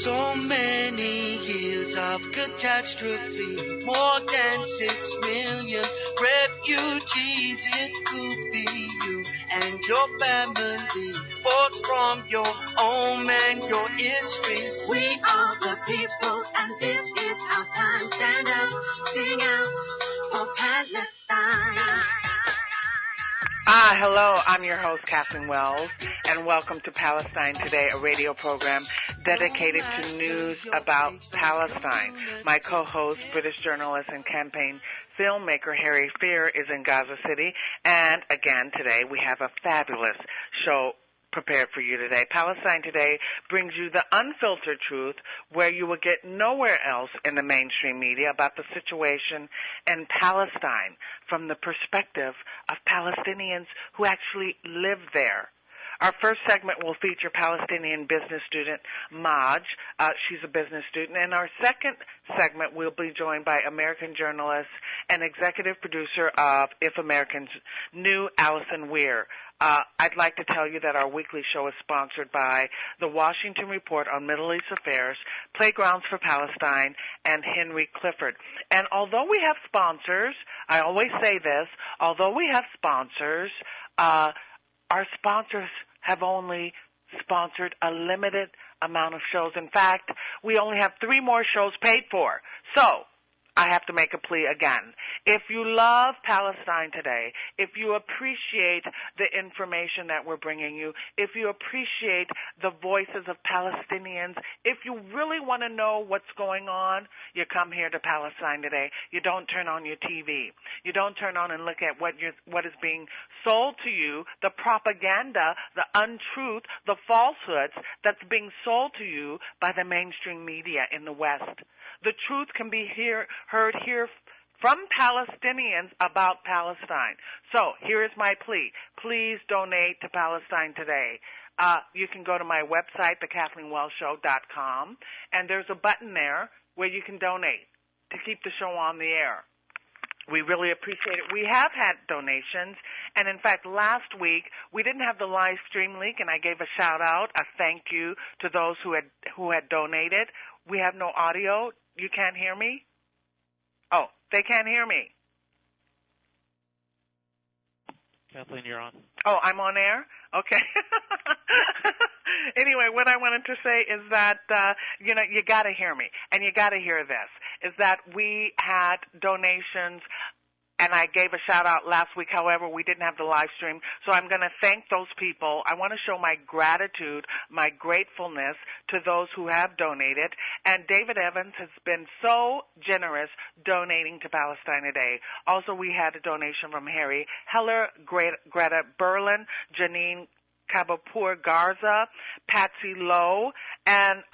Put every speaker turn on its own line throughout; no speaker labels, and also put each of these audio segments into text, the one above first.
So many years of catastrophe, more than 6 million refugees. It could be you and your family, forced from your home and your history.
We are the people, and this is our time. Stand up, sing out for Palestine.
Hello, I'm your host, Kathleen Wells, and welcome to Palestine Today, a radio program dedicated to news about Palestine. My co-host, British journalist and campaign filmmaker Harry Weir is in Gaza City, and again today we have a fabulous show prepared for you today. Palestine Today brings you the unfiltered truth where you will get nowhere else in the mainstream media about the situation in Palestine from the perspective of Palestinians who actually live there. Our first segment will feature Palestinian business student Majd. She's a business student. And our second segment will be joined by American journalist and executive producer of If Americans Knew, Alison Weir. I'd like to tell you that our weekly show is sponsored by the Washington Report on Middle East Affairs, Playgrounds for Palestine, and Henry Clifford. And although we have sponsors, I always say this, although we have sponsors, our sponsors have only sponsored a limited amount of shows. In fact, we only have 3 more shows paid for. So I have to make a plea again. If you love Palestine Today, if you appreciate the information that we're bringing you, if you appreciate the voices of Palestinians, if you really want to know what's going on, you come here to Palestine Today. You don't turn on your TV. You don't turn on and look at what is being sold to you, the propaganda, the untruth, the falsehoods that's being sold to you by the mainstream media in the West. The truth can be heard here from Palestinians about Palestine. So here is my plea. Please donate to Palestine Today. You can go to my website, thekathleenwellshow.com, and there's a button there where you can donate to keep the show on the air. We really appreciate it. We have had donations, and in fact, last week we didn't have the live stream link, and I gave a shout out, a thank you to those who had donated. We have no audio. You can't hear me? Oh, they can't hear me.
Kathleen, you're on.
Oh, I'm on air? Okay. Anyway, what I wanted to say is that, you got to hear me, and you got to hear this, is that we had donations, and I gave a shout-out last week. However, we didn't have the live stream, so I'm going to thank those people. I want to show my gratitude, my gratefulness to those who have donated. And David Evans has been so generous donating to Palestine Today. Also, we had a donation from Harry Heller, Greta Berlin, Janine Kabapur Garza, Patsy Lowe, and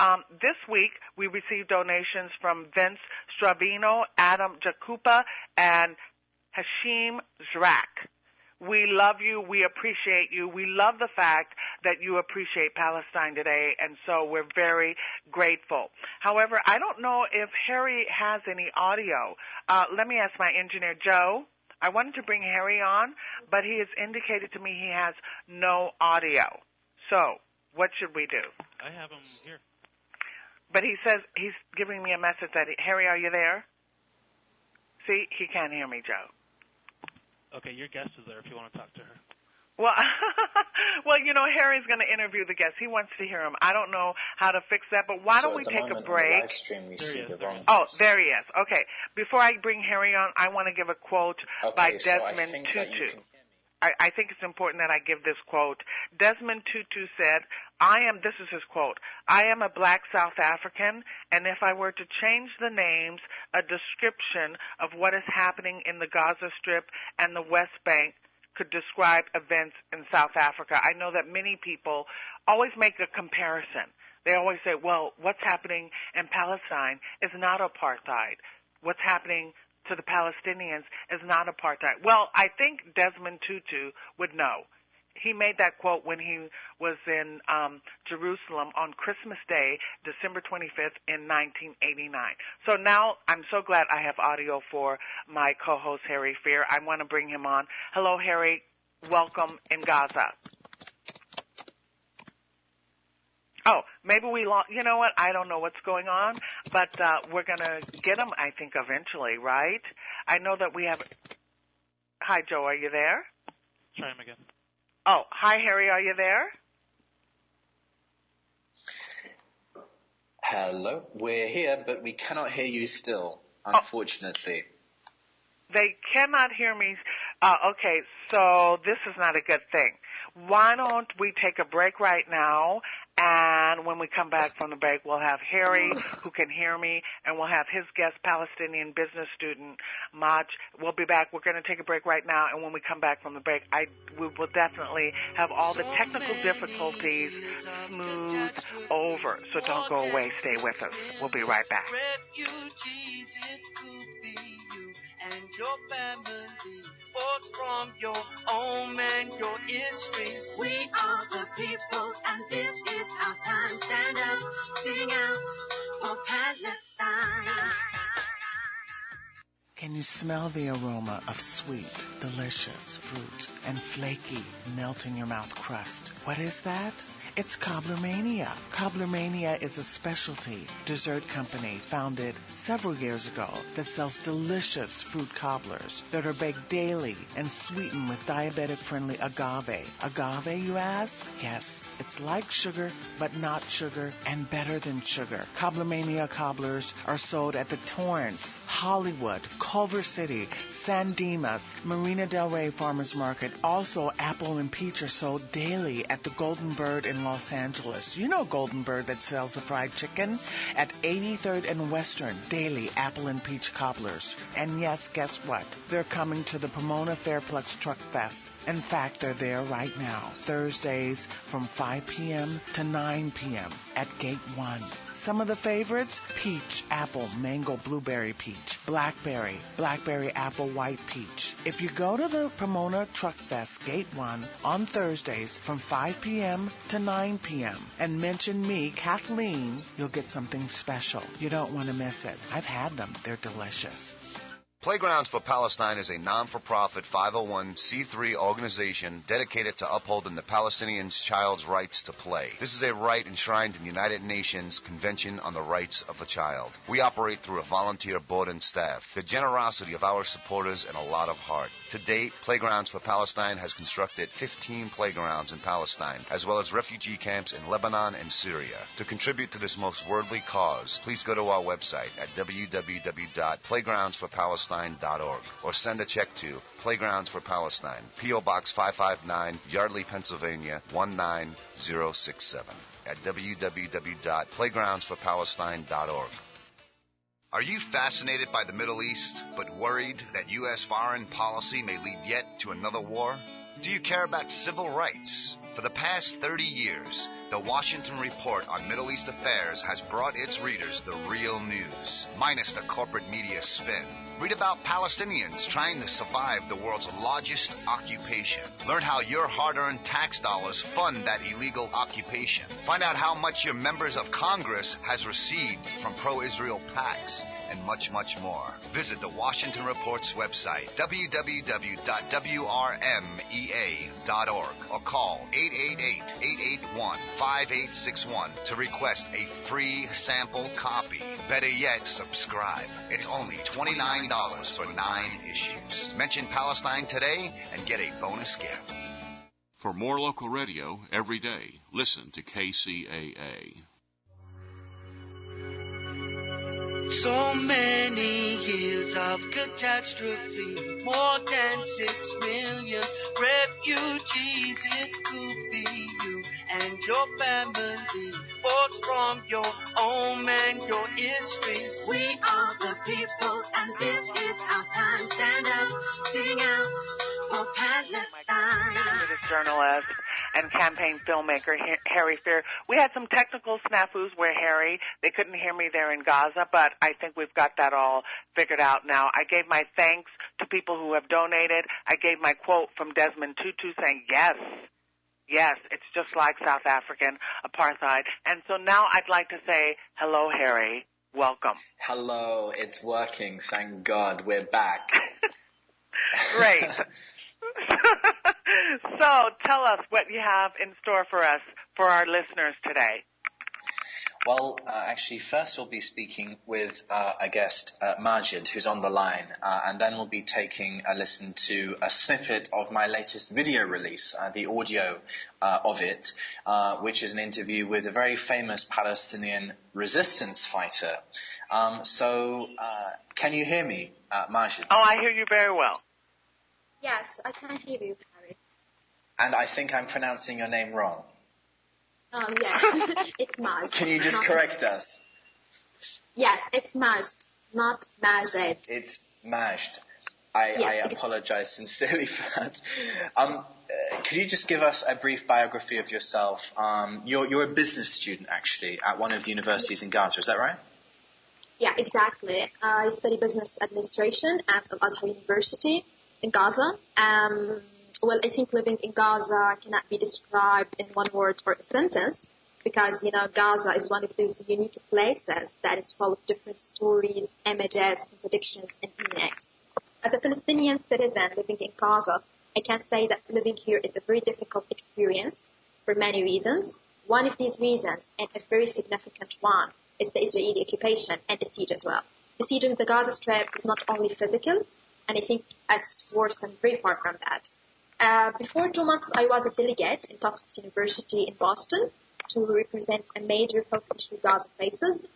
this week we received donations from Vince Stravino, Adam Jacupa, and Hashim Zrak. We love you. We appreciate you. We love the fact that you appreciate Palestine Today, and so we're very grateful. However, I don't know if Harry has any audio. Let me ask my engineer, Joe. I wanted to bring Harry on, but he has indicated to me he has no audio. So what should we do?
I have him here.
But he says he's giving me a message that, Harry, are you there? See, he can't hear me, Joe.
Okay, your guest is there if you want to talk to her.
Well, Harry's going to interview the guest. He wants to hear him. I don't know how to fix that, but why don't we take a break? There he is. Okay. Before I bring Harry on, I want to give a quote by Desmond Tutu. I think it's important that I give this quote. Desmond Tutu said, this is his quote, I am a black South African, and if I were to change the names, a description of what is happening in the Gaza Strip and the West Bank could describe events in South Africa. I know that many people always make a comparison. They always say, well, what's happening in Palestine is not apartheid. What's happening to the Palestinians is not apartheid. Well, I think Desmond Tutu would know. He made that quote when he was in Jerusalem on Christmas Day, December 25th in 1989. So now I'm so glad I have audio for my co-host, Harry Weir. I want to bring him on. Hello, Harry. Welcome in Gaza. Oh, maybe we lost. You know what? I don't know what's going on, but we're going to get them, I think, eventually, right? I know that we have. Hi, Joe. Are you there?
Try him again.
Oh, hi, Harry. Are you there?
Hello. We're here, but we cannot hear you still, unfortunately.
They cannot hear me. Okay, so this is not a good thing. Why don't we take a break right now, and when we come back from the break, we'll have Harry, who can hear me, and we'll have his guest, Palestinian business student, Majd. We'll be back. We're going to take a break right now, and when we come back from the break, we will definitely have all the technical difficulties smoothed over. So don't go away. Stay with us. We'll be right back.
Refugees, it could be you and your family, forced from your home and your history.
We are the people, and this is our time. Stand up, sing out for Palestine.
Can you smell the aroma of sweet, delicious fruit and flaky, melt-in-your-mouth crust? What is that? It's Cobblermania. Cobblermania is a specialty dessert company founded several years ago that sells delicious fruit cobblers that are baked daily and sweetened with diabetic-friendly agave. Agave, you ask? Yes, it's like sugar, but not sugar, and better than sugar. Cobblermania cobblers are sold at the Torrance, Hollywood, Culver City, San Dimas, Marina Del Rey Farmers Market. Also, apple and peach are sold daily at the Golden Bird in Los Angeles. You know Golden Bird that sells the fried chicken? At 83rd and Western, daily apple and peach cobblers. And yes, guess what? They're coming to the Pomona Fairplex Truck Fest. In fact, they're there right now, Thursdays from 5 p.m. to 9 p.m. at Gate 1. Some of the favorites: peach, apple, mango, blueberry peach, blackberry, blackberry, apple, white peach. If you go to the Pomona Truck Fest Gate 1 on Thursdays from 5 p.m. to 9 p.m. and mention me, Kathleen, you'll get something special. You don't want to miss it. I've had them. They're delicious.
Playgrounds for Palestine is a non-for-profit 501c3 organization dedicated to upholding the Palestinians' child's rights to play. This is a right enshrined in the United Nations Convention on the Rights of the Child. We operate through a volunteer board and staff, the generosity of our supporters, and a lot of heart. To date, Playgrounds for Palestine has constructed 15 playgrounds in Palestine, as well as refugee camps in Lebanon and Syria. To contribute to this most worldly cause, please go to our website at www.playgroundsforpalestine.org or send a check to Playgrounds for Palestine, P.O. Box 559, Yardley, Pennsylvania 19067 at www.playgroundsforpalestine.org. Are you fascinated by the Middle East, but worried that U.S. foreign policy may lead yet to another war? Do you care about civil rights? For the past 30 years, the Washington Report on Middle East Affairs has brought its readers the real news, minus the corporate media spin. Read about Palestinians trying to survive the world's largest occupation. Learn how your hard-earned tax dollars fund that illegal occupation. Find out how much your members of Congress has received from pro-Israel PACs, and much, much more. Visit the Washington Report's website, www.wrmea.org, or call 888-881-5861 to request a free sample copy. Better yet, subscribe. It's only $29 for 9 issues. Mention Palestine today and get a bonus gift.
For more local radio every day, listen to KCAA.
So many years of catastrophe, more than 6 million refugees. It could be you and your family, forced from your home and your history.
We are the people, and this is our time. Stand up, sing out for Palestine.
British journalist and campaign filmmaker Harry Weir. We had some technical snafus where they couldn't hear me there in Gaza, but I think we've got that all figured out now. I gave my thanks to people who have donated. I gave my quote from Desmond Tutu saying, yes, it's just like South African apartheid. And so now I'd like to say, hello, Harry. Welcome.
Hello, it's working. Thank God, we're back.
Great. So tell us what you have in store for us, for our listeners today.
Well, actually, first we'll be speaking with a guest, Majd, who's on the line, and then we'll be taking a listen to a snippet of my latest video release, the audio of it, which is an interview with a very famous Palestinian resistance fighter. So, can you hear me, Majd?
Oh, I hear you very well.
Yes, I can hear you, Harry.
And I think I'm pronouncing your name wrong.
Yes, it's Majd.
Can you just correct us?
Yes, it's Majd, not Majd.
It's Majd. I apologize sincerely for that. Could you just give us a brief biography of yourself? You're a business student, actually, at one of the universities in Gaza. Is that right?
Yeah, exactly. I study business administration at Al-Azhar University in Gaza. Well, I think living in Gaza cannot be described in one word or a sentence because, Gaza is one of those unique places that is full of different stories, images, contradictions, and meanings. As a Palestinian citizen living in Gaza, I can say that living here is a very difficult experience for many reasons. One of these reasons, and a very significant one, is the Israeli occupation and the siege as well. The siege in the Gaza Strip is not only physical, and I think it's worse and very far from that. Before 2 months, I was a delegate in Tufts University in Boston to represent a major health issue Gaza faces.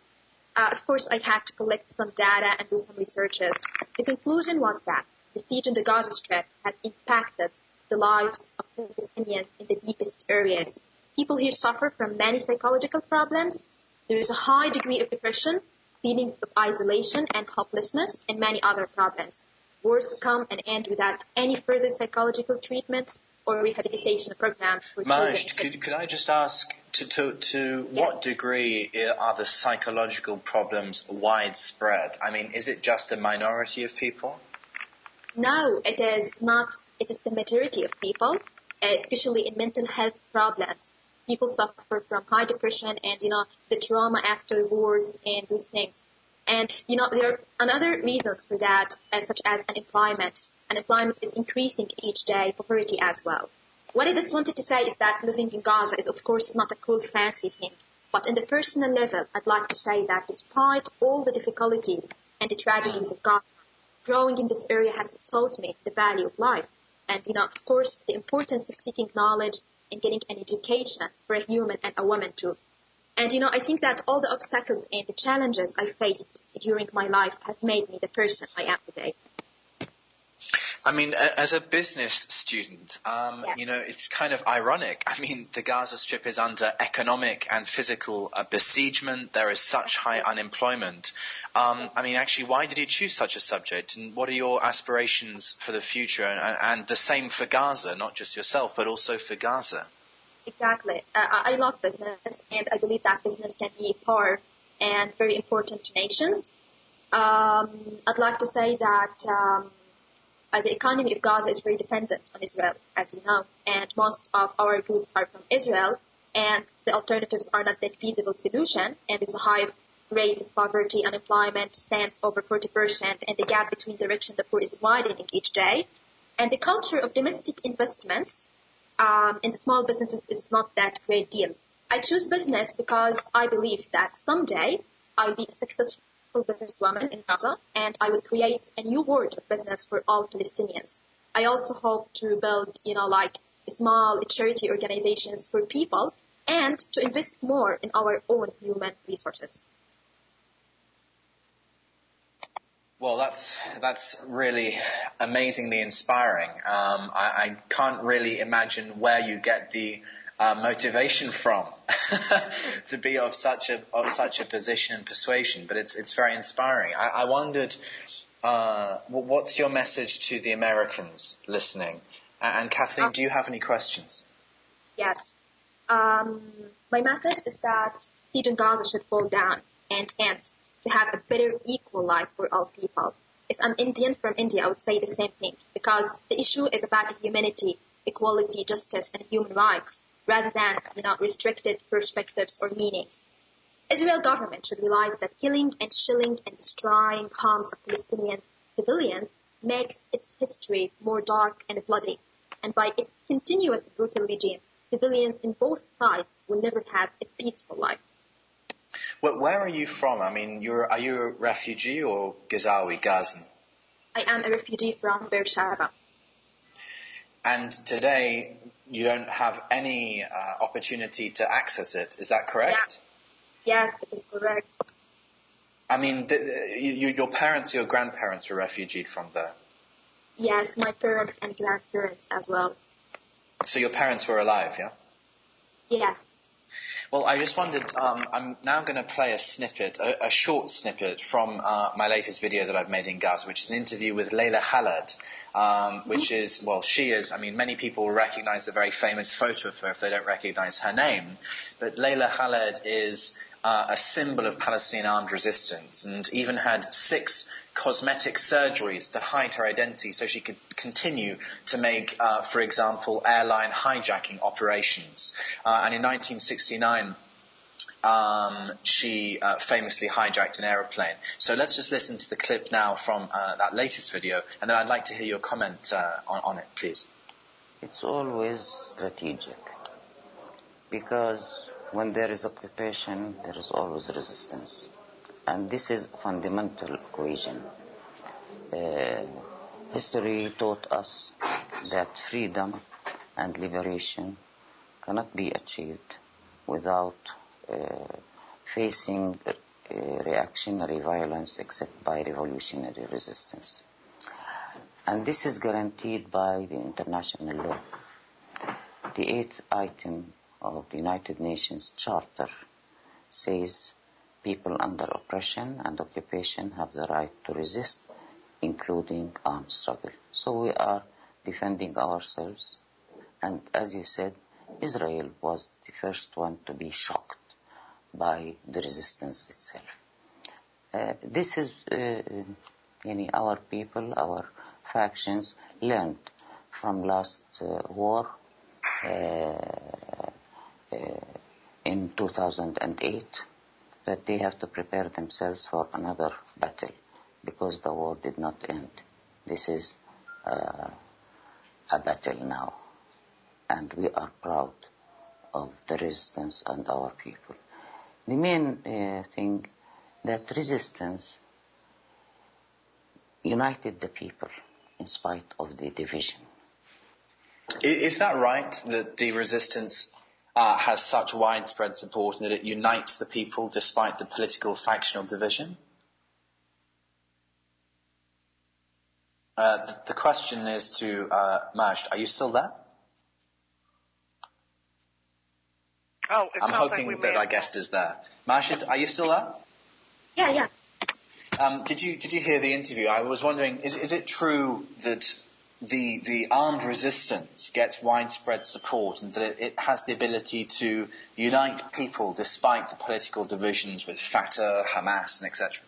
Of course, I had to collect some data and do some researches. The conclusion was that the siege in the Gaza Strip has impacted the lives of Palestinians in the deepest areas. People here suffer from many psychological problems. There is a high degree of depression, feelings of isolation and hopelessness, and many other problems. Wars come and end without any further psychological treatments or rehabilitation programs for children.
Majd, could I just ask, to what degree are the psychological problems widespread? I mean, is it just a minority of people?
No, it is not. It is the majority of people, especially in mental health problems. People suffer from high depression and, the trauma after wars and those things. And, there are another reasons for that, such as unemployment. Unemployment is increasing each day, poverty as well. What I just wanted to say is that living in Gaza is, of course, not a cool, fancy thing. But in the personal level, I'd like to say that despite all the difficulties and the tragedies of Gaza, growing in this area has taught me the value of life. And, of course, the importance of seeking knowledge and getting an education for a human and a woman too. And, I think that all the obstacles and the challenges I faced during my life have made me the person I am today.
I mean, as a business student, it's kind of ironic. I mean, the Gaza Strip is under economic and physical besiegement. There is such high unemployment. Actually, why did you choose such a subject? And what are your aspirations for the future? And the same for Gaza, not just yourself, but also for Gaza.
Exactly. I love business, and I believe that business can be power and very important to nations. I'd like to say that the economy of Gaza is very dependent on Israel, as you know, and most of our goods are from Israel, and the alternatives are not that feasible solution, and there's a high rate of poverty, unemployment stands over 40%, and the gap between the rich and the poor is widening each day. And the culture of domestic investments in the small businesses is not that great deal. I choose business because I believe that someday I'll be a successful businesswoman in Gaza, and I will create a new world of business for all Palestinians. I also hope to build, small charity organizations for people and to invest more in our own human resources.
Well, that's really amazingly inspiring. I can't really imagine where you get the motivation from to be of such a position and persuasion, but it's very inspiring. I wondered, what's your message to the Americans listening? And Kathleen, do you have any questions?
Yes. My message is that siege in Gaza should fall down and end to have a better, equal life for all people. If I'm Indian from India, I would say the same thing, because the issue is about humanity, equality, justice, and human rights, rather than, restricted perspectives or meanings. Israel government should realize that killing and shilling and destroying homes of Palestinian civilians makes its history more dark and bloody. And by its continuous brutal regime, civilians in both sides will never have a peaceful life.
Where are you from? I mean, are you a refugee or Gazawi, Gazan?
I am a refugee from Beersheba.
And today you don't have any opportunity to access it. Is that correct?
Yeah. Yes, it is correct.
I mean, your parents, your grandparents were refugeed from there?
Yes, my parents and grandparents as well.
So your parents were alive, yeah?
Yes.
Well, I just wondered, I'm now going to play a snippet, a short snippet from my latest video that I've made in Gaza, which is an interview with Layla Khaled, which is, well, she is, I mean, many people will recognize the very famous photo of her if they don't recognize her name. But Layla Khaled is a symbol of Palestinian armed resistance, and even had 6 cosmetic surgeries to hide her identity so she could continue to make, for example, airline hijacking operations. And in 1969, she famously hijacked an aeroplane. So let's just listen to the clip now from that latest video, and then I'd like to hear your comment on it, please.
It's always strategic, because when there is occupation, there is always resistance. And this is a fundamental equation. History taught us that freedom and liberation cannot be achieved without facing reactionary violence except by revolutionary resistance. And this is guaranteed by the international law. The 8th item of the United Nations Charter says people under oppression and occupation have the right to resist, including armed struggle. So we are defending ourselves, and as you said, Israel was the first one to be shocked by the resistance itself. This is our people, our factions learned from last war in 2008 that they have to prepare themselves for another battle because the war did not end. This is a battle now, and we are proud of the resistance and our people. The main thing, that resistance united the people in spite of the division.
Is that right, that the resistance has such widespread support and that it unites the people despite the political factional division? The question is to Majd. Are you still there?
Oh,
I'm hoping that our guest is there. Majd, are you still there?
Yeah.
Did you hear the interview? I was wondering, is it true that the armed resistance gets widespread support and that it has the ability to unite people despite the political divisions with Fatah, Hamas, and etc.?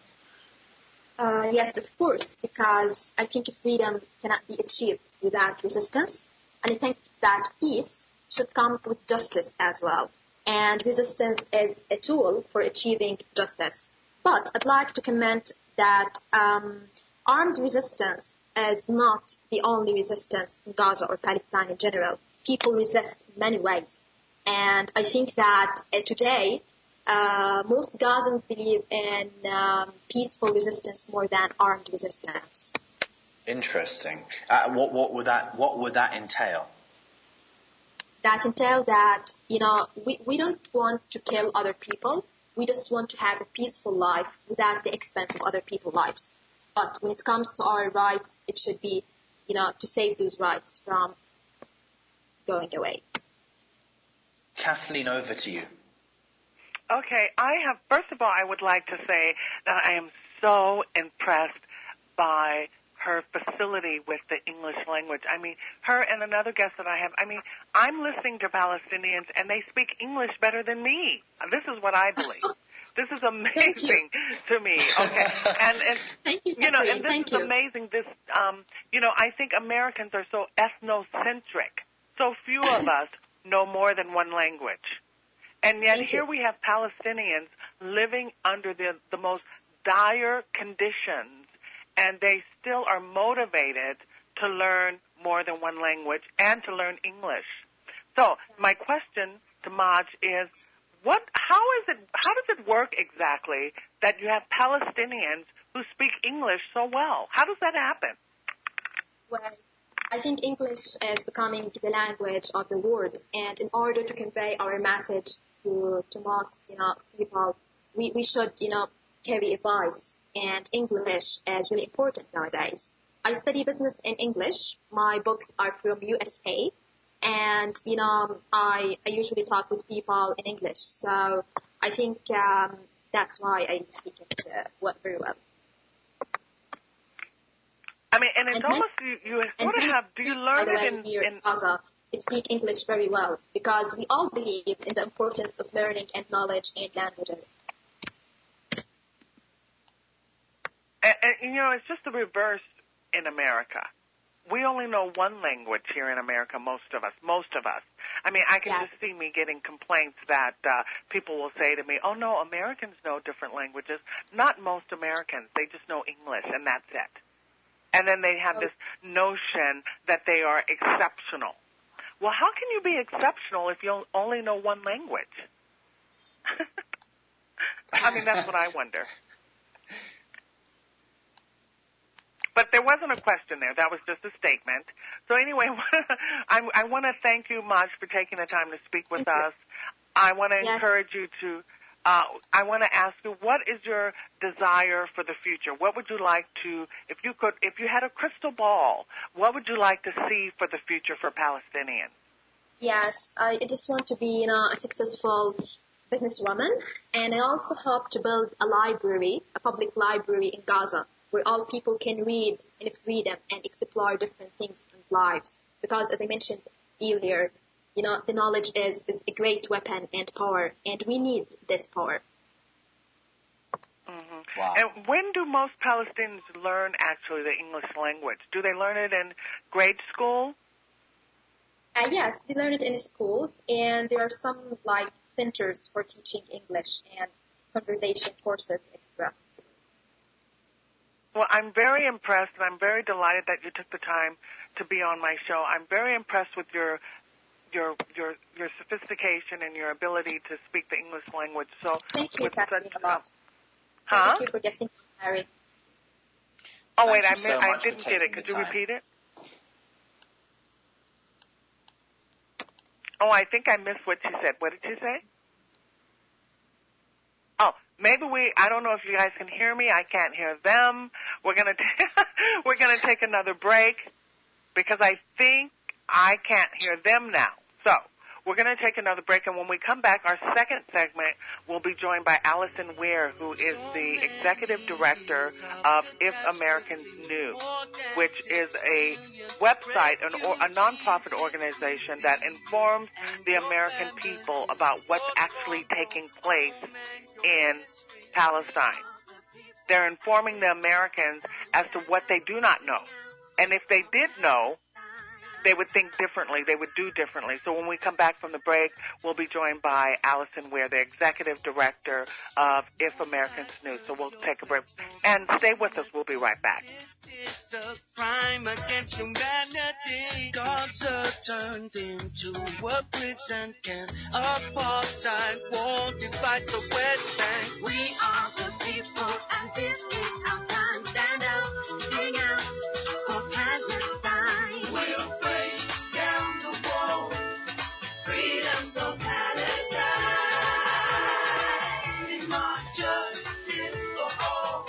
Yes, of course, because I think freedom cannot be achieved without resistance, and I think that peace should come with justice as well. And resistance is a tool for achieving justice. But I'd like to comment that armed resistance is not the only resistance in Gaza or Palestine in general. People resist in many ways. And I think that today, most Gazans believe in peaceful resistance more than armed resistance.
Interesting. What would that entail?
That entails that, we don't want to kill other people. We just want to have a peaceful life without the expense of other people's lives. But when it comes to our rights, it should be, to save those rights from going away.
Kathleen, over to you.
Okay, first of all, I would like to say that I am so impressed by her facility with the English language. I mean, her and another guest that I have, I'm listening to Palestinians and they speak English better than me. This is what I believe. This is amazing to me. Okay, and
thank you,
and this is amazing. This, I think Americans are so ethnocentric. So few of us know more than one language, and yet here we have Palestinians living under the most dire conditions, and they still are motivated to learn more than one language and to learn English. So my question to Majd is, how does it work work exactly that you have Palestinians who speak English so well? How does that happen?
Well, I think English is becoming the language of the world, and in order to convey our message to most, people, we should, carry a voice, and English is really important nowadays. I study business in English. My books are from USA, and, I usually talk with people in English, so I think that's why I speak it very well.
I mean, and it's almost, you sort of have, do you learn it in
Gaza, speak English very well, because we all believe in the importance of learning and knowledge and languages.
And it's just the reverse in America. We only know one language here in America, most of us. I mean, I can just see me getting complaints that people will say to me, oh, no, Americans know different languages. Not most Americans. They just know English, and that's it. And then they have this notion that they are exceptional. Well, how can you be exceptional if you only know one language? I mean, that's what I wonder. But there wasn't a question there. That was just a statement. So anyway, I want to thank you, Majd, for taking the time to speak with us. I want to encourage you to I want to ask you, what is your desire for the future? What would you like to, if you had a crystal ball, what would you like to see for the future for Palestinians?
Yes, I just want to be, a successful businesswoman, and I also hope to build a public library in Gaza, where all people can read in freedom and explore different things in lives. Because, as I mentioned earlier, the knowledge is a great weapon and power, and we need this power.
Mm-hmm.
Wow.
And when do most Palestinians learn, actually, the English language? Do they learn it in grade school?
Yes, they learn it in schools, and there are some, centers for teaching English and conversation courses, etc.
Well, I'm very impressed, and I'm very delighted that you took the time to be on my show. I'm very impressed with your sophistication and your ability to speak the English language. So
thank you, Kathleen, a lot.
Huh?
Thank you for getting married.
Oh, wait, I didn't get it. Could you repeat it? Oh, I think I missed what you said. What did you say? Oh, maybe I don't know if you guys can hear me. I can't hear them. We're going to take another break because I think I can't hear them now. So we're going to take another break, and when we come back, our second segment will be joined by Alison Weir, who is the executive director of If Americans Knew, which is a website, a nonprofit organization that informs the American people about what's actually taking place in Palestine. They're informing the Americans as to what they do not know. And if they did know, they would think differently, they would do differently. So when we come back from the break, we'll be joined by Alison Weir, the executive director of If Americans Knew. So we'll take a break. And stay with us. We'll be right back.
It's a crime against humanity. Gaza turned into a prison camp. Apartheid won't divide the West Bank.
We are the people, and this is our time. Stand up, sing out for Palestine.
We'll break down the wall. Freedom for Palestine. Demand justice for all.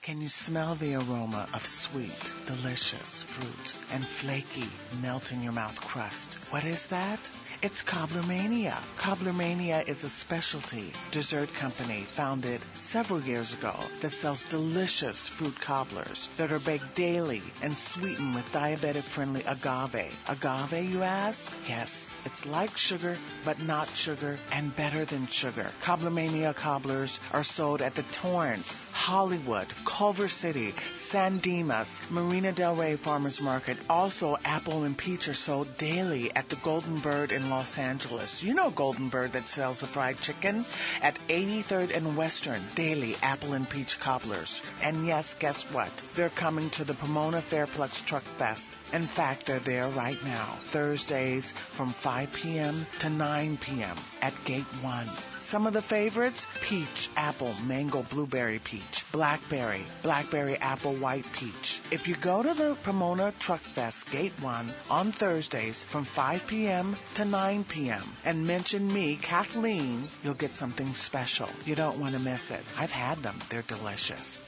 Can you smell the aroma of sweet, delicious fruit and flaky, melt-in-your-mouth crust? What is that? It's Cobblermania. Cobblermania is a specialty dessert company founded several years ago that sells delicious fruit cobblers that are baked daily and sweetened with diabetic-friendly agave. Agave, you ask? Yes. It's like sugar, but not sugar, and better than sugar. Cobblermania cobblers are sold at the Torrance, Hollywood, Culver City, San Dimas, Marina Del Rey Farmers Market. Also, apple and peach are sold daily at the Golden Bird in Los Angeles. You know Golden Bird that sells the fried chicken? At 83rd and Western, daily apple and peach cobblers. And yes, guess what? They're coming to the Pomona Fairplex Truck Fest. In fact, they're there right now, Thursdays from 5 p.m. to 9 p.m. at Gate 1. Some of the favorites: peach, apple, mango, blueberry peach, blackberry, blackberry, apple, white peach. If you go to the Pomona Truck Fest Gate 1 on Thursdays from 5 p.m. to 9 p.m. and mention me, Kathleen, you'll get something special. You don't want to miss it. I've had them. They're delicious.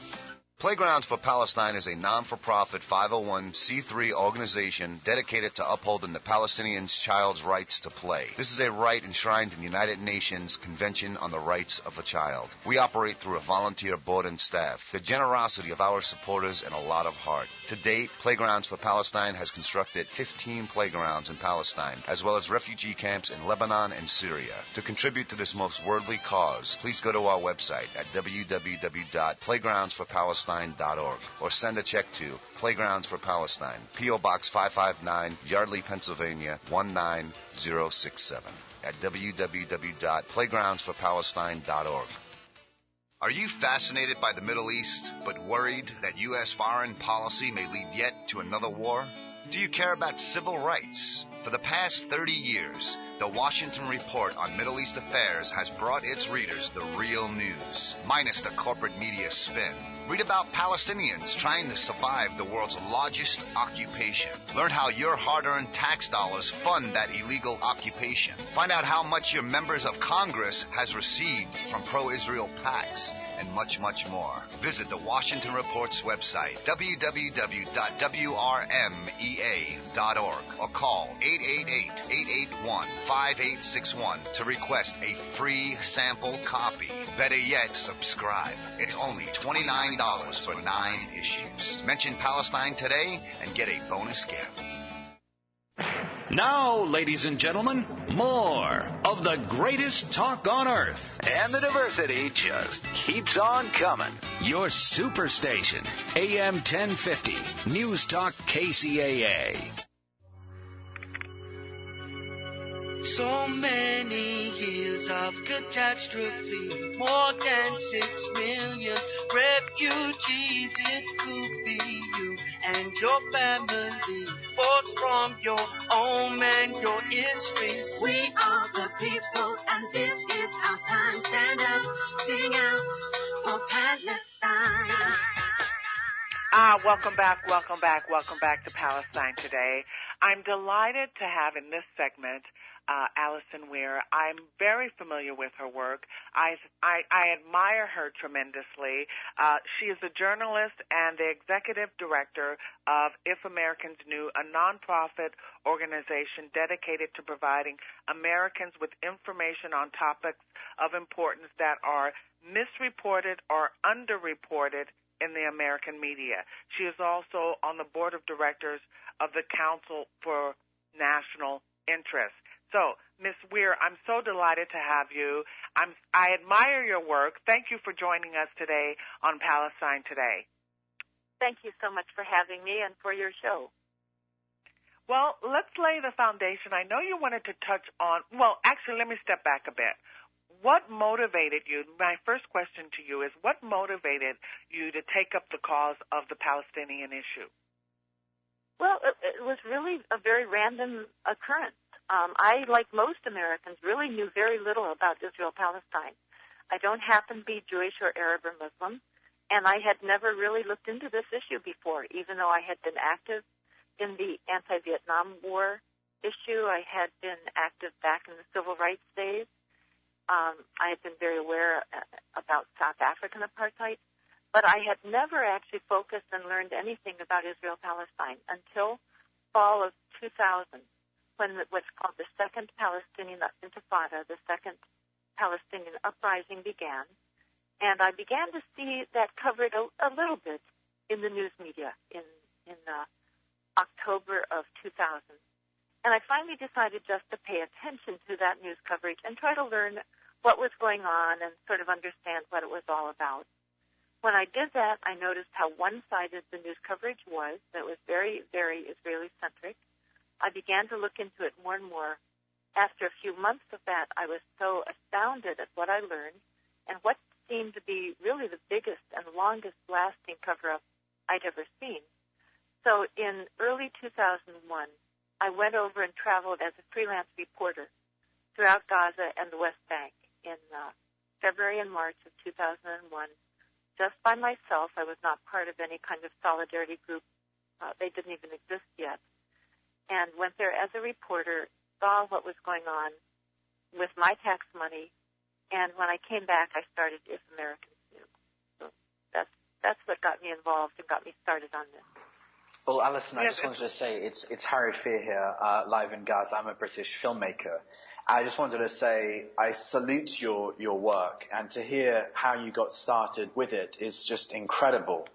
Playgrounds for Palestine is a non-for-profit 501c3 organization dedicated to upholding the Palestinians' child's rights to play. This is a right enshrined in the United Nations Convention on the Rights of the Child. We operate through a volunteer board and staff, the generosity of our supporters, and a lot of heart. To date, Playgrounds for Palestine has constructed 15 playgrounds in Palestine, as well as refugee camps in Lebanon and Syria. To contribute to this most worldly cause, please go to our website at www.playgroundsforpalestine.org or send a check to Playgrounds for Palestine, P.O. Box 559, Yardley, Pennsylvania 19067 at www.playgroundsforpalestine.org. Are you fascinated by the Middle East, but worried that U.S. foreign policy may lead yet to another war? Do you care about civil rights? For the past 30 years, the Washington Report on Middle East Affairs has brought its readers the real news, minus the corporate media spin. Read about Palestinians trying to survive the world's largest occupation. Learn how your hard-earned tax dollars fund that illegal occupation. Find out how much your members of Congress has received from pro-Israel PACs, and much, much more. Visit the Washington Report's website, www.wrmea.org, or call 888-881-5861 to request a free sample copy. Better yet, subscribe. It's only $29 for 9 issues. Mention Palestine today and get a bonus gift.
Now, ladies and gentlemen, more of the greatest talk on earth.
And the diversity just keeps on coming.
Your superstation, AM 1050, News Talk KCAA.
So many years of catastrophe, more than 6 million refugees. It could be you and your family, forced from your home and your history.
We are the people, and this is our time. Stand up, sing out for Palestine.
Welcome back to Palestine Today. I'm delighted to have in this segment Alison Weir. I'm very familiar with her work. I admire her tremendously. She is a journalist and the executive director of If Americans Knew, a nonprofit organization dedicated to providing Americans with information on topics of importance that are misreported or underreported in the American media. She is also on the board of directors of the Council for National Interest. So, Ms. Weir, I'm so delighted to have you. I admire your work. Thank you for joining us today on Palestine Today.
Thank you so much for having me and for your show.
Well, let's lay the foundation. I know you wanted to touch on, well, actually, let me step back a bit. What motivated you? My first question to you is, what motivated you to take up the cause of the Palestinian issue?
Well, it was really a very random occurrence. I, like most Americans, really knew very little about Israel-Palestine. I don't happen to be Jewish or Arab or Muslim, and I had never really looked into this issue before, even though I had been active in the anti-Vietnam War issue. I had been active back in the civil rights days. I had been very aware about South African apartheid, but I had never actually focused and learned anything about Israel-Palestine until fall of 2000, when what's called the Second Palestinian Intifada, the Second Palestinian Uprising began, and I began to see that covered a little bit in the news media in October of 2000. And I finally decided just to pay attention to that news coverage and try to learn what was going on and sort of understand what it was all about. When I did that, I noticed how one-sided the news coverage was. That was very, very Israeli-centric. I began to look into it more and more. After a few months of that, I was so astounded at what I learned and what seemed to be really the biggest and longest-lasting cover-up I'd ever seen. So in early 2001, I went over and traveled as a freelance reporter throughout Gaza and the West Bank in February and March of 2001. Just by myself. I was not part of any kind of solidarity group. They didn't even exist yet. And went there as a reporter, saw what was going on with my tax money, and when I came back, I started If Americans Knew. So that's what got me involved and got me started on this.
Well, Alison, I just wanted to say it's Harry Fear here, live in Gaza. I'm a British filmmaker. I just wanted to say I salute your work, and to hear how you got started with it is just incredible.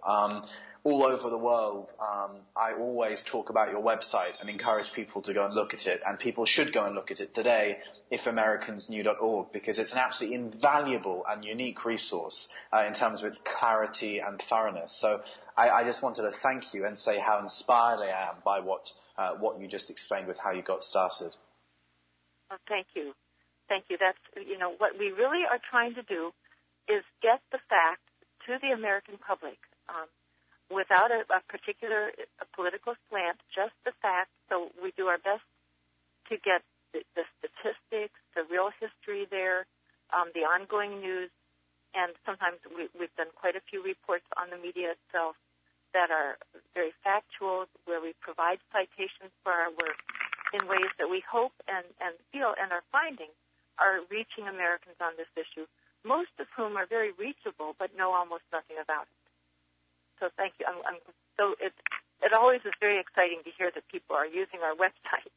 All over the world, I always talk about your website and encourage people to go and look at it, and people should go and look at it today, ifamericans.knew.org, because it's an absolutely invaluable and unique resource in terms of its clarity and thoroughness. So I just wanted to thank you and say how inspired I am by what you just explained with how you got started.
Oh, thank you. Thank you. That's, what we really are trying to do is get the facts to the American public without a particular political slant, just the facts. So we do our best to get the statistics, the real history there, the ongoing news, and sometimes we've done quite a few reports on the media itself that are very factual, where we provide citations for our work in ways that we hope and feel and are finding are reaching Americans on this issue, most of whom are very reachable but know almost nothing about it. So thank you. So it always is very exciting to hear that people are using our website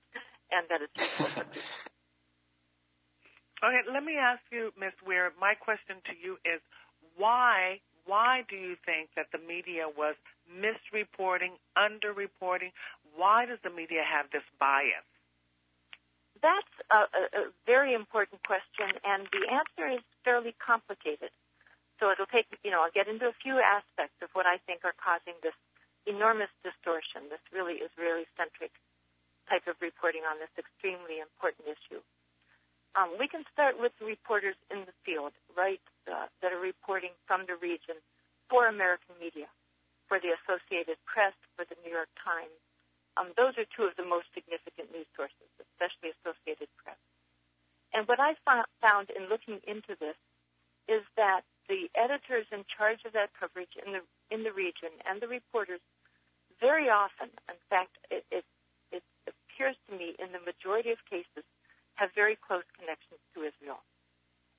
and that it's useful for people.
Okay, let me ask you, Ms. Weir, my question to you is why do you think that the media was misreporting, underreporting? Why does the media have this bias?
That's a very important question, and the answer is fairly complicated. So it'll take, I'll get into a few aspects of what I think are causing this enormous distortion, this really Israeli-centric type of reporting on this extremely important issue. We can start with the reporters in the field, right, that are reporting from the region for American media, for the Associated Press, for the New York Times. Those are two of the most significant news sources, especially Associated Press. And what I found in looking into this is that the editors in charge of that coverage in the region and the reporters very often, in fact, it appears to me in the majority of cases, have very close connections to Israel.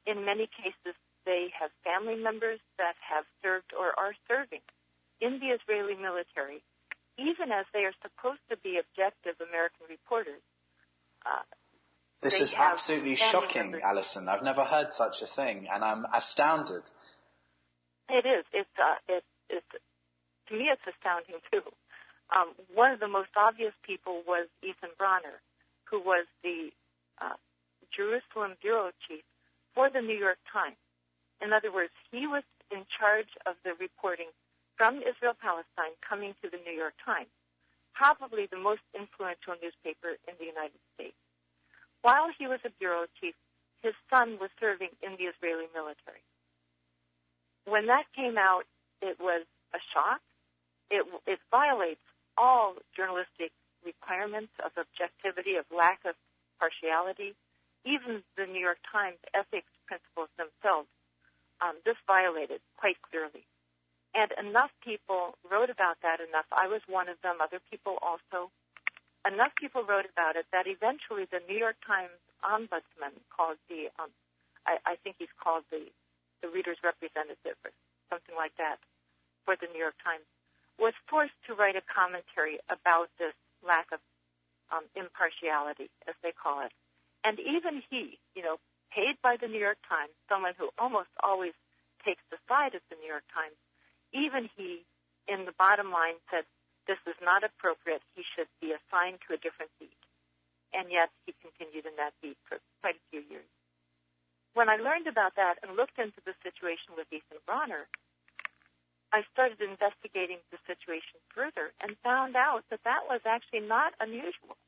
In many cases, they have family members that have served or are serving in the Israeli military, even as they are supposed to be objective American reporters.
This is absolutely shocking, Alison. I've never heard such a thing, and I'm astounded.
It is. To me, it's astounding, too. One of the most obvious people was Ethan Bronner, who was the Jerusalem bureau chief for the New York Times. In other words, he was in charge of the reporting from Israel-Palestine coming to the New York Times, probably the most influential newspaper in the United States. While he was a bureau chief, his son was serving in the Israeli military. When that came out, it was a shock. It violates all journalistic requirements of objectivity, of lack of partiality, even the New York Times ethics principles themselves. This violated quite clearly. And enough people wrote about that, I was one of them, other people also. Enough people wrote about it that eventually the New York Times ombudsman called I think he's called the reader's representative or something like that for the New York Times, was forced to write a commentary about this lack of impartiality, as they call it. And even he, paid by the New York Times, someone who almost always takes the side of the New York Times, even he, in the bottom line, said this is not appropriate. He should be assigned to a different beat. And yet he continued in that beat for quite a few years. When I learned about that and looked into the situation with Ethan Bronner, I started investigating the situation further and found out that that was actually not unusual,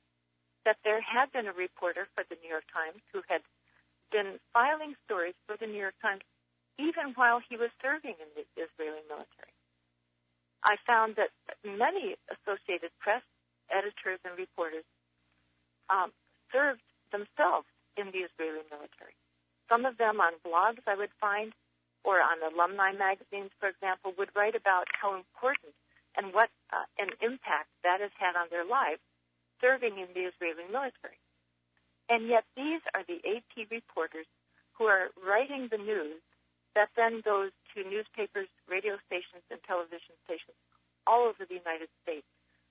that there had been a reporter for the New York Times who had been filing stories for the New York Times even while he was serving in the Israeli military. I found that many Associated Press editors and reporters served themselves in the Israeli military. Some of them on blogs I would find, or on alumni magazines, for example, would write about how important and what an impact that has had on their lives serving in the Israeli military. And yet these are the AP reporters who are writing the news that then goes to newspapers, radio stations, and television stations all over the United States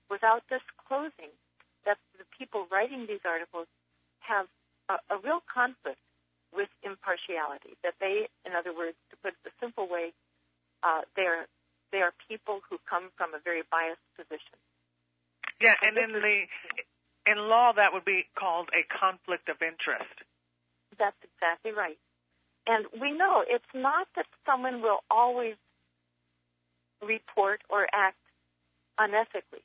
without disclosing that the people writing these articles have a real conflict with impartiality, that they, in other words, to put it the simple way, they are people who come from a very biased position.
Yeah, and in law that would be called a conflict of interest.
That's exactly right. And we know it's not that someone will always report or act unethically.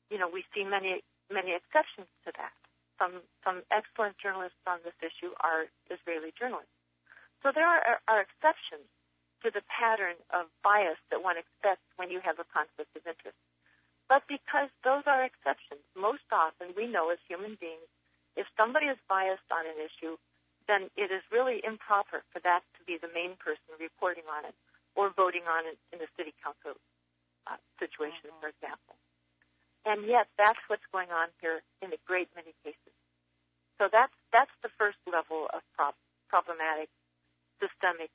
You know, we see many exceptions to that. Some excellent journalists on this issue are Israeli journalists. So there are exceptions to the pattern of bias that one expects when you have a conflict of interest. But because those are exceptions, most often we know as human beings, if somebody is biased on an issue, then it is really improper for that to be the main person reporting on it or voting on it in a city council situation, for example. And yet that's what's going on here in a great many cases. So that's the first level of problematic, systemic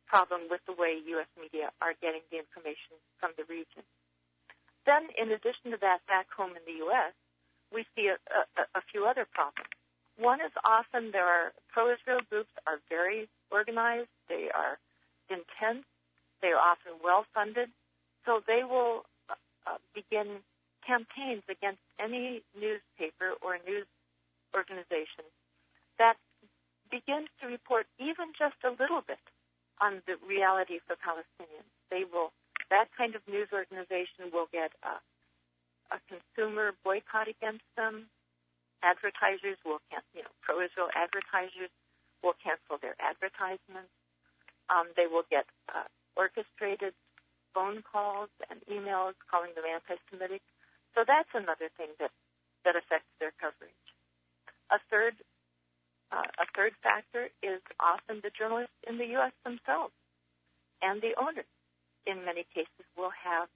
problem with the way U.S. media are getting the information from the region. Then, in addition to that, back home in the U.S., we see a few other problems. One is often there are pro-Israel groups are very organized. They are intense. They are often well-funded. So they will begin campaigns against any newspaper or news organization that begins to report even just a little bit on the reality for Palestinians. That kind of news organization will get a consumer boycott against them. Advertisers will pro-Israel advertisers will cancel their advertisements. They will get orchestrated phone calls and emails calling them anti-Semitic. So that's another thing that affects their coverage. A third factor is often the journalists in the U.S. themselves and the owners. In many cases, will have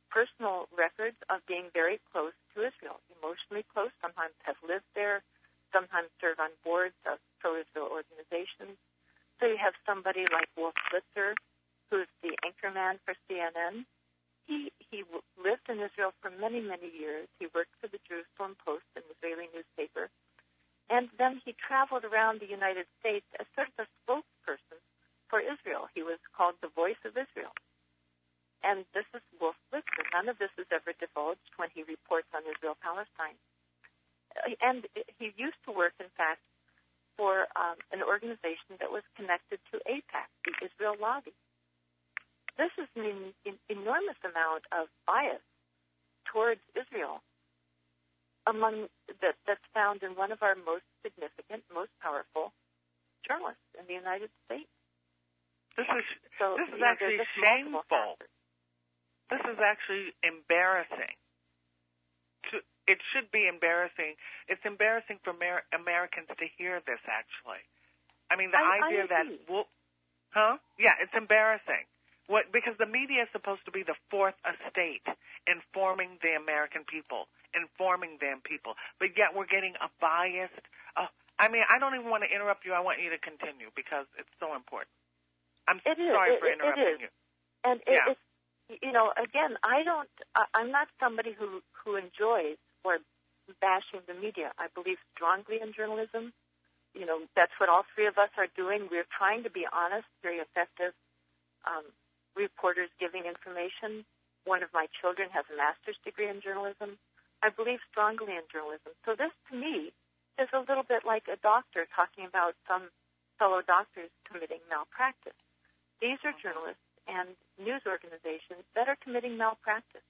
personal records of being very close to Israel, emotionally close. Sometimes have lived there. Sometimes serve on boards of pro-Israel organizations. So you have somebody like Wolf Blitzer, who's the anchorman for CNN. He lived in Israel for many, many years. He worked for the Jerusalem Post, an Israeli newspaper. And then he traveled around the United States as sort of a spokesperson for Israel. He was called the Voice of Israel. And this is Wolf Blitzer. None of this is ever divulged when he reports on Israel-Palestine. And he used to work, in fact, for an organization that was connected to APAC, the Israel Lobby. This is an enormous amount of bias towards Israel that's found in one of our most significant, most powerful journalists in the United States.
This is actually shameful. This is actually embarrassing. It should be embarrassing. It's embarrassing for Americans to hear this, actually. I mean, the idea that... Yeah, it's embarrassing. Because the media is supposed to be the fourth estate, informing the American people, informing them people. But yet we're getting a biased... I don't even want to interrupt you. I want you to continue because it's so important. I'm sorry for interrupting you.
And it's, again, I'm not somebody who enjoys or bashing the media. I believe strongly in journalism. That's what all three of us are doing. We're trying to be honest, very effective reporters giving information. One of my children has a master's degree in journalism. I believe strongly in journalism. So this, to me, is a little bit like a doctor talking about some fellow doctors committing malpractice. These are journalists and news organizations that are committing malpractice.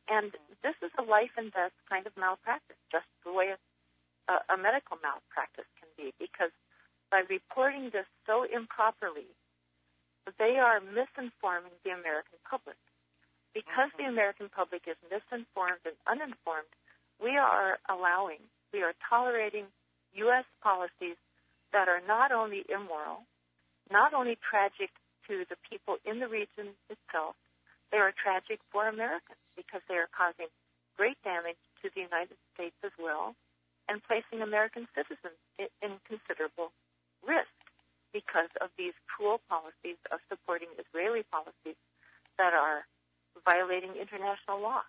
And this is a life and death kind of malpractice, just the way a medical malpractice can be, because by reporting this so improperly, they are misinforming the American public. Because the American public is misinformed and uninformed, we are tolerating U.S. policies that are not only immoral, not only tragic to the people in the region itself, they are tragic for Americans because they are causing great damage to the United States as well and placing American citizens in considerable risk because of these cruel policies of supporting Israeli policies that are violating international law.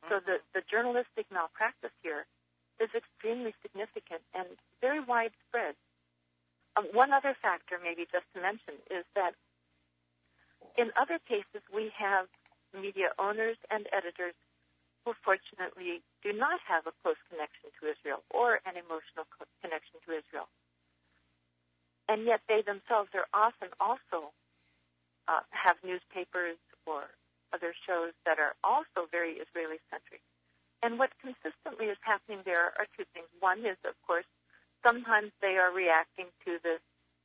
So the journalistic malpractice here is extremely significant and very widespread. One other factor, maybe just to mention, is that in other cases we have media owners and editors who fortunately do not have a close connection to Israel or an emotional connection to Israel. And yet they themselves are often also have newspapers or other shows that are also very Israeli-centric. And what consistently is happening there are two things. One is, of course, sometimes they are reacting to this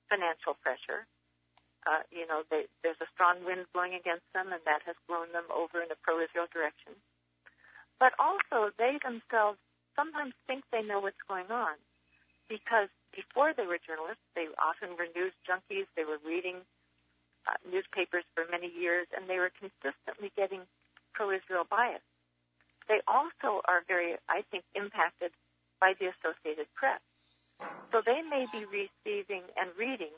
financial pressure. There's a strong wind blowing against them, and that has blown them over in a pro-Israel direction. But also, they themselves sometimes think they know what's going on, because before they were journalists, they often were news junkies. They were reading newspapers for many years, and they were consistently getting pro-Israel bias. They also are very, I think, impacted by the Associated Press. So they may be receiving and reading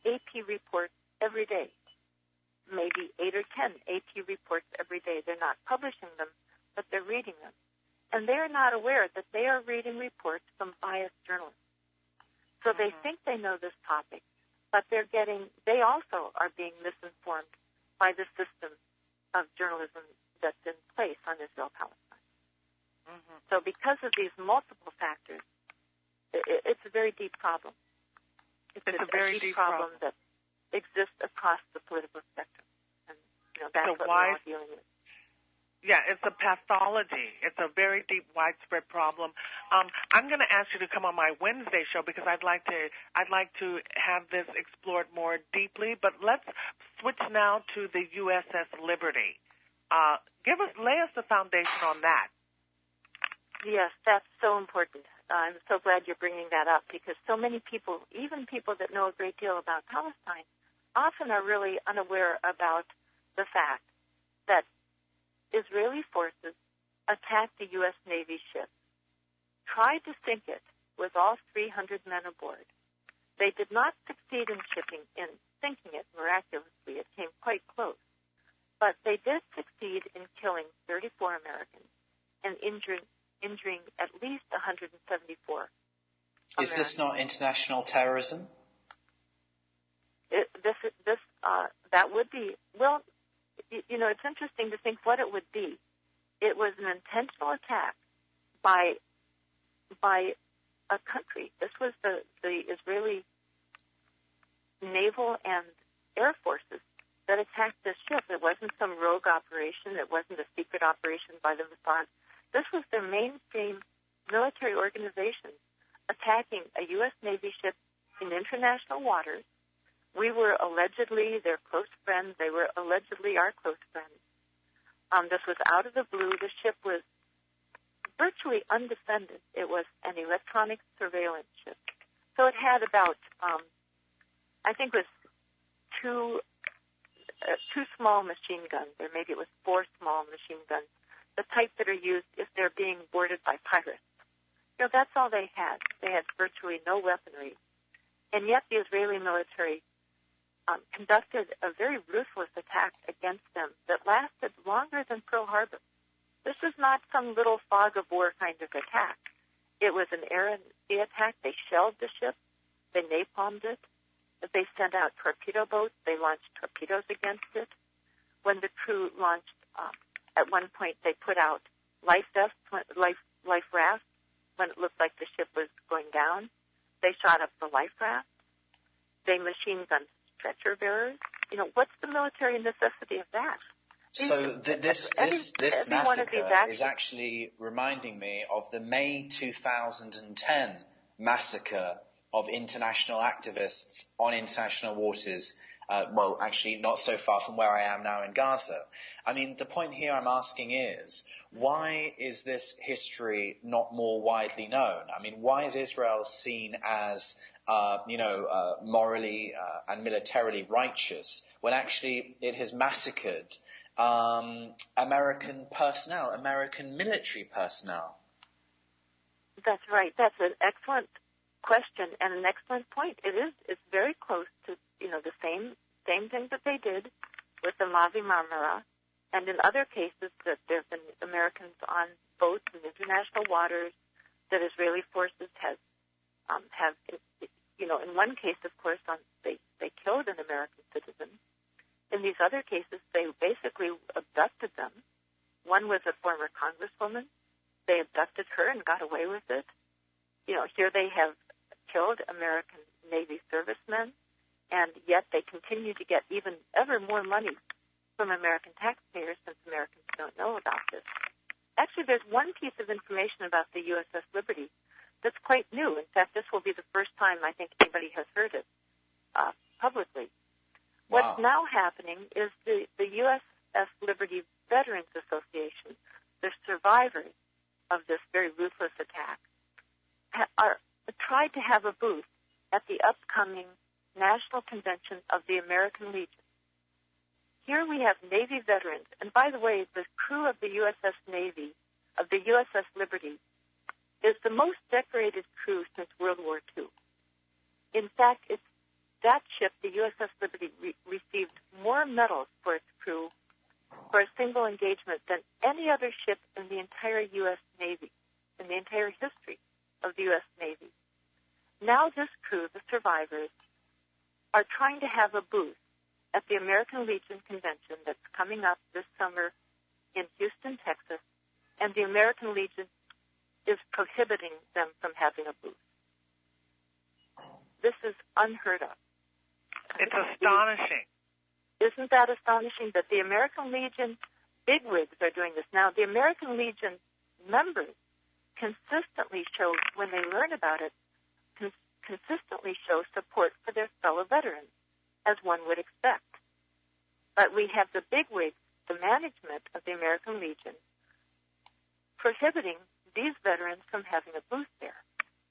AP reports every day, maybe 8 or 10 AP reports every day. They're not publishing them, but they're reading them. And they're not aware that they are reading reports from biased journalists. So they think they know this topic, but they also are being misinformed by the system of journalism that's in place on Israel-Palestine. So because of these multiple factors, it's a very deep problem. It's a very deep problem that exists across the political spectrum. And, that's what we're all dealing with.
Yeah, it's a pathology. It's a very deep, widespread problem. I'm going to ask you to come on my Wednesday show because I'd like to have this explored more deeply. But let's switch now to the USS Liberty. Lay us the foundation on that.
Yes, that's so important. I'm so glad you're bringing that up because so many people, even people that know a great deal about Palestine, often are really unaware about the fact that Israeli forces attacked the U.S. Navy ship, tried to sink it with all 300 men aboard. They did not succeed in sinking it miraculously. It came quite close. But they did succeed in killing 34 Americans and injuring at least 174 Americans.
Is this not international terrorism?
That would be, well, it's interesting to think what it would be. It was an intentional attack by a country. This was the Israeli naval and air forces that attacked this ship. It wasn't some rogue operation. It wasn't a secret operation by the Mossad. This was their mainstream military organization attacking a U.S. Navy ship in international waters. We were allegedly their close friends. They were allegedly our close friends. This was out of the blue. The ship was virtually undefended. It was an electronic surveillance ship. So it had about, I think it was two small machine guns, or maybe it was 4 small machine guns, the type that are used if they're being boarded by pirates. That's all they had. They had virtually no weaponry. And yet the Israeli military conducted a very ruthless attack against them that lasted longer than Pearl Harbor. This was not some little fog of war kind of attack. It was an air and sea attack. They shelled the ship. They napalmed it. They sent out torpedo boats. They launched torpedoes against it. When the crew launched, at one point they put out life rafts when it looked like the ship was going down. They shot up the life raft. They machine gunned stretcher bearers. what's the military necessity of that?
So this massacre is actually reminding me of the May 2010 massacre of international activists on international waters. Well, actually not so far from where I am now in Gaza. I mean, the point here I'm asking is, why is this history not more widely known? I mean, why is Israel seen as, morally and militarily righteous when actually it has massacred American personnel, American military personnel?
That's right. That's an excellent question and an excellent point. It's very close to the same things that they did with the Mavi Marmara, and in other cases that there have been Americans on boats in international waters that Israeli forces have in one case, of course, they killed an American citizen. In these other cases, they basically abducted them. One was a former congresswoman. They abducted her and got away with it. Here they have killed American Navy servicemen, and yet they continue to get ever more money from American taxpayers since Americans don't know about this. Actually, there's one piece of information about the USS Liberty that's quite new. In fact, this will be the first time I think anybody has heard it publicly.
Wow.
What's now happening is the USS Liberty Veterans Association, the survivors of this very ruthless attack, tried to have a booth at the upcoming National Convention of the American Legion. Here we have Navy veterans, and by the way, the crew of the USS Liberty, is the most decorated crew since World War II. In fact, that ship, the USS Liberty, received more medals for its crew for a single engagement than any other ship in the entire U.S. Navy, in the entire history of the U.S. Navy. Now this crew, the survivors, are trying to have a booth at the American Legion Convention that's coming up this summer in Houston, Texas, and the American Legion is prohibiting them from having a booth. This is unheard of.
It's astonishing.
Isn't that astonishing that the American Legion bigwigs are doing this? Now, the American Legion members consistently show, when they learn about it, consistently show support for their fellow veterans, as one would expect. But we have the bigwigs, the management of the American Legion, prohibiting these veterans from having a booth there.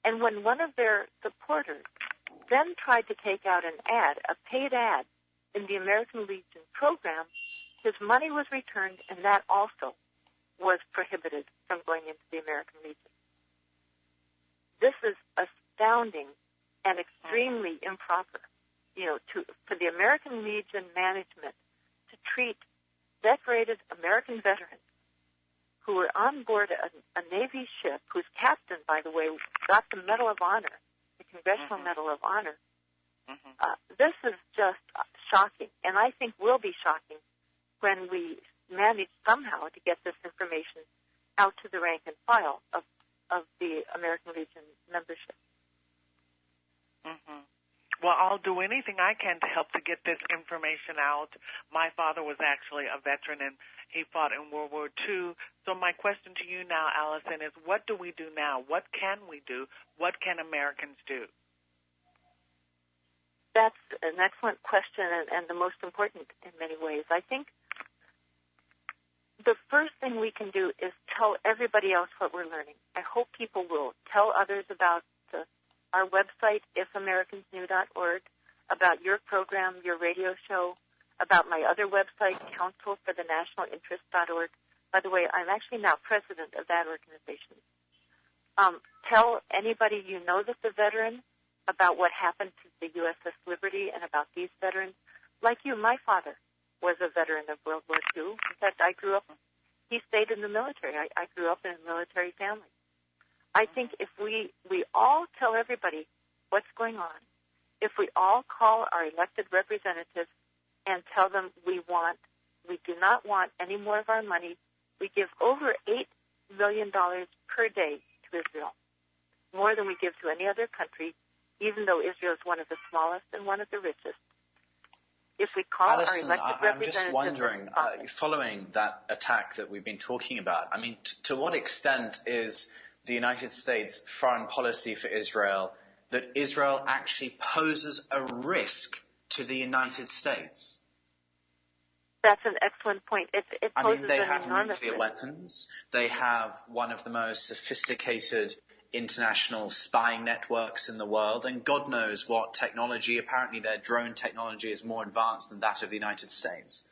And when one of their supporters then tried to take out an ad, a paid ad, in the American Legion program, his money was returned, and that also was prohibited from going into the American Legion. This is astounding and extremely improper, for the American Legion management to treat decorated American veterans who were on board a Navy ship, whose captain, by the way, got the Medal of Honor, the Congressional Medal of Honor. This is just shocking, and I think will be shocking when we manage somehow to get this information out to the rank and file of the American Legion membership.
Well, I'll do anything I can to help to get this information out. My father was actually a veteran, and he fought in World War II. So my question to you now, Alison, is what do we do now? What can we do? What can Americans do?
That's an excellent question and the most important in many ways. I think the first thing we can do is tell everybody else what we're learning. I hope people will tell others about our website, ifamericans.org, about your program, your radio show, about my other website, councilforthenationalinterest.org. By the way, I'm actually now president of that organization. Tell anybody you know that's a veteran about what happened to the USS Liberty and about these veterans. Like you, my father was a veteran of World War II. In fact, he stayed in the military. I grew up in a military family. I think if we all tell everybody what's going on, if we all call our elected representatives and tell them we do not want any more of our money, we give over $8 million per day to Israel, more than we give to any other country, even though Israel is one of the smallest and one of the richest. if we call our
Alison,
elected representatives...
I'm just wondering, following that attack that we've been talking about, I mean, to what extent is the United States foreign policy for Israel that Israel actually poses a risk to the United States?
That's an excellent point. It poses
they
an
have
enormous
nuclear
risk.
weapons. They have one of the most sophisticated international spying networks in the world, and God knows what technology. Apparently their drone technology is more advanced than that of the United States.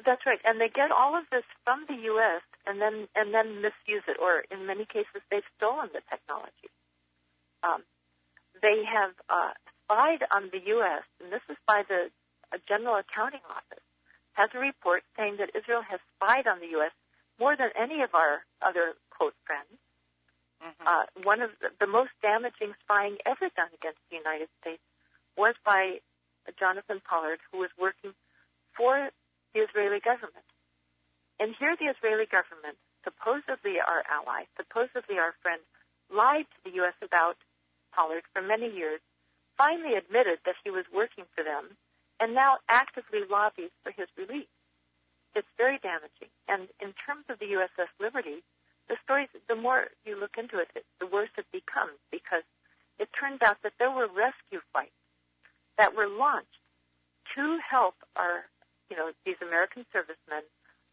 That's right, and they get all of this from the U.S. and then misuse it, or in many cases they've stolen the technology. They have spied on the U.S., and this is by the General Accounting Office, has a report saying that Israel has spied on the U.S. more than any of our other close friends. Mm-hmm. One of the most damaging spying ever done against the United States was by Jonathan Pollard, who was working for the Israeli government. And here the Israeli government, supposedly our ally, supposedly our friend, lied to the U.S. about Pollard for many years, finally admitted that he was working for them, and now actively lobbies for his release. It's very damaging. And in terms of the USS Liberty, the stories, the more you look into it, the worse it becomes, because it turns out that there were rescue flights that were launched to help these American servicemen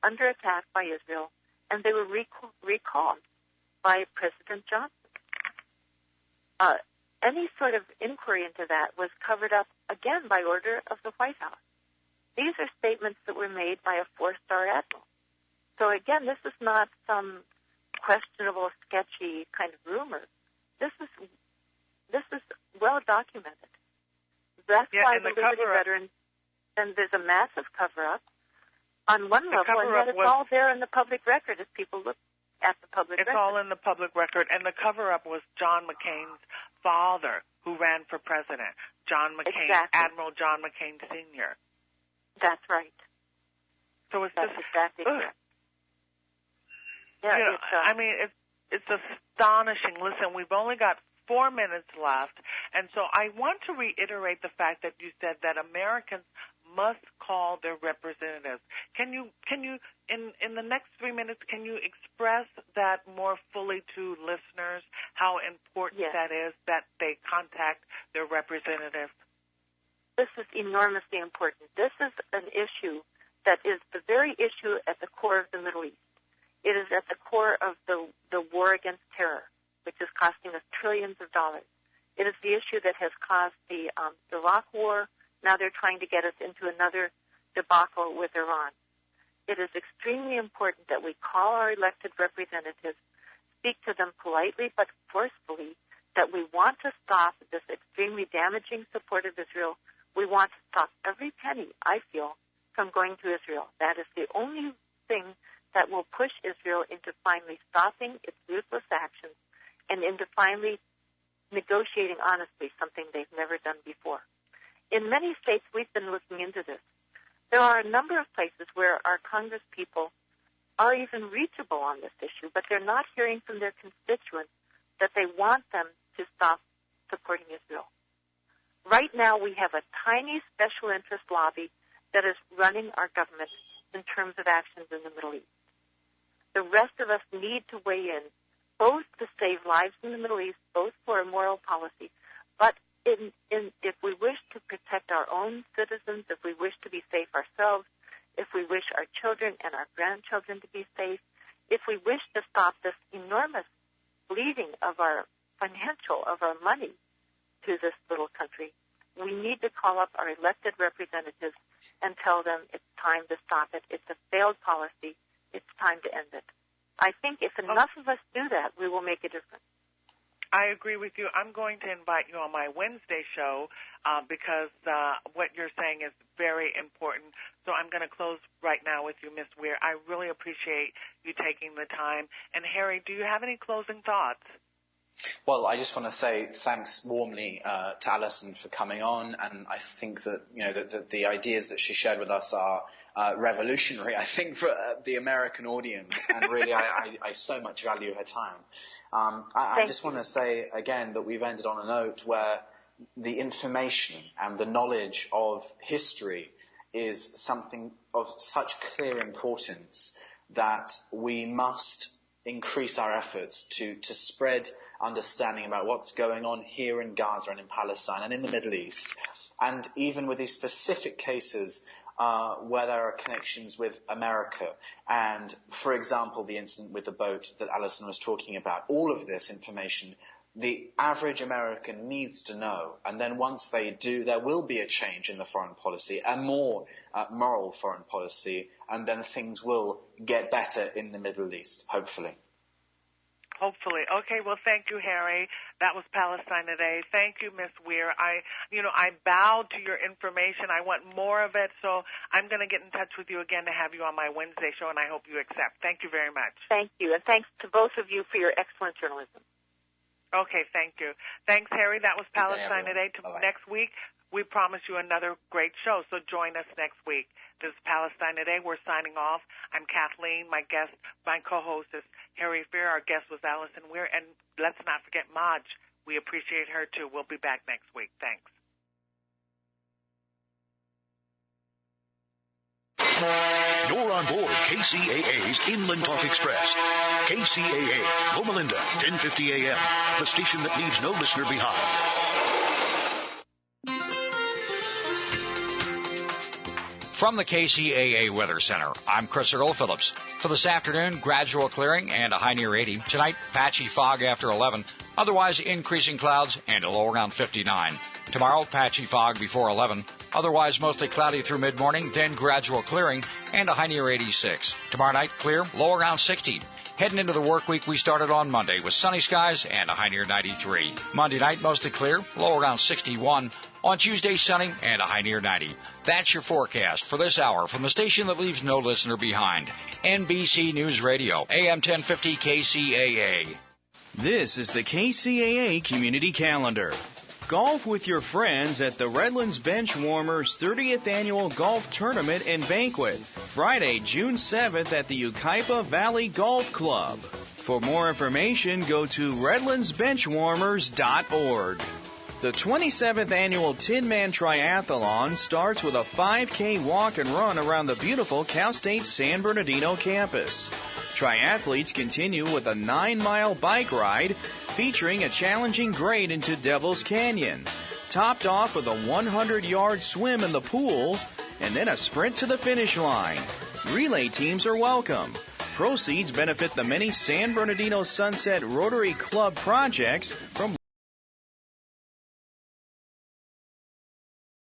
under attack by Israel, and they were recalled by President Johnson. Any sort of inquiry into that was covered up, again, by order of the White House. These are statements that were made by a four-star admiral. So, again, this is not some questionable, sketchy kind of rumor. This is well documented. That's why the Liberty veterans, and there's a massive cover-up on one level, and yet it's all there in the public record if people look at the public record.
It's all in the public record, and the cover-up was John McCain's father, who ran for president, John McCain, exactly. Admiral John McCain Sr.
That's right.
So it's
That's
just
exactly correct. Yeah,
it's astonishing. Listen, we've only got 4 minutes left, and so I want to reiterate the fact that you said that Americans must call their representatives. Can you in the next 3 minutes, can you express that more fully to listeners, how important that is that they contact their representatives?
This is enormously important. This is an issue that is the very issue at the core of the Middle East. It is at the core of the war against terror, which is costing us trillions of dollars. It is the issue that has caused the Iraq war. Now they're trying to get us into another debacle with Iran. It is extremely important that we call our elected representatives, speak to them politely but forcefully, that we want to stop this extremely damaging support of Israel. We want to stop every penny, I feel, from going to Israel. That is the only thing that will push Israel into finally stopping its ruthless actions and into finally negotiating honestly, something they've never done before. In many states, we've been looking into this. There are a number of places where our Congress people are even reachable on this issue, but they're not hearing from their constituents that they want them to stop supporting Israel. Right now, we have a tiny special interest lobby that is running our government in terms of actions in the Middle East. The rest of us need to weigh in, both to save lives in the Middle East, both for a moral policy, but if we wish to protect our own citizens, if we wish to be safe ourselves, if we wish our children and our grandchildren to be safe, if we wish to stop this enormous bleeding of our money to this little country, we need to call up our elected representatives and tell them it's time to stop it. It's a failed policy. It's time to end it. I think if enough of us do that, we will make a difference.
I agree with you. I'm going to invite you on my Wednesday show because what you're saying is very important. So I'm going to close right now with you, Ms. Weir. I really appreciate you taking the time. And, Harry, do you have any closing thoughts?
Well, I just want to say thanks warmly to Alison for coming on, and I think that the ideas that she shared with us are revolutionary, I think, for the American audience, and really I so much value her time. I just want to say again that we've ended on a note where the information and the knowledge of history is something of such clear importance that we must increase our efforts to spread understanding about what's going on here in Gaza and in Palestine and in the Middle East. And even with these specific cases where there are connections with America, and, for example, the incident with the boat that Alison was talking about, all of this information the average American needs to know. And then once they do, there will be a change in the foreign policy, a more moral foreign policy, and then things will get better in the Middle East, hopefully.
Hopefully. Okay, well, thank you, Harry. That was Palestine Today. Thank you, Miss Weir. I bowed to your information. I want more of it, so I'm going to get in touch with you again to have you on my Wednesday show, and I hope you accept. Thank you very much.
Thank you, and thanks to both of you for your excellent journalism.
Okay, thank you. Thanks, Harry. That was Palestine Today. Next week, we promise you another great show, so join us next week. This is Palestine Today. We're signing off. I'm Kathleen. My co-host is Harry Weir. Our guest was Alison Weir. And let's not forget Majd. We appreciate her, too. We'll be back next week. Thanks.
You're on board KCAA's Inland Talk Express. KCAA, Loma Linda, 1050 a.m., the station that leaves no listener behind.
From the KCAA Weather Center, I'm Chris Earl Phillips. For this afternoon, gradual clearing and a high near 80. Tonight, patchy fog after 11. Otherwise, increasing clouds and a low around 59. Tomorrow, patchy fog before 11. Otherwise, mostly cloudy through mid-morning, then gradual clearing and a high near 86. Tomorrow night, clear, low around 60. Heading into the work week we started on Monday with sunny skies and a high near 93. Monday night, mostly clear, low around 61. On Tuesday, sunny and a high near 90. That's your forecast for this hour from the station that leaves no listener behind. NBC News Radio, AM 1050 KCAA.
This is the KCAA Community Calendar. Golf with your friends at the Redlands Benchwarmers 30th Annual Golf Tournament and Banquet, Friday, June 7th at the Ukaipa Valley Golf Club. For more information, go to redlandsbenchwarmers.org. The 27th Annual Tin Man Triathlon starts with a 5K walk and run around the beautiful Cal State San Bernardino campus. Triathletes continue with a 9-mile bike ride featuring a challenging grade into Devil's Canyon, topped off with a 100-yard swim in the pool, and then a sprint to the finish line. Relay teams are welcome. Proceeds benefit the many San Bernardino Sunset Rotary Club projects from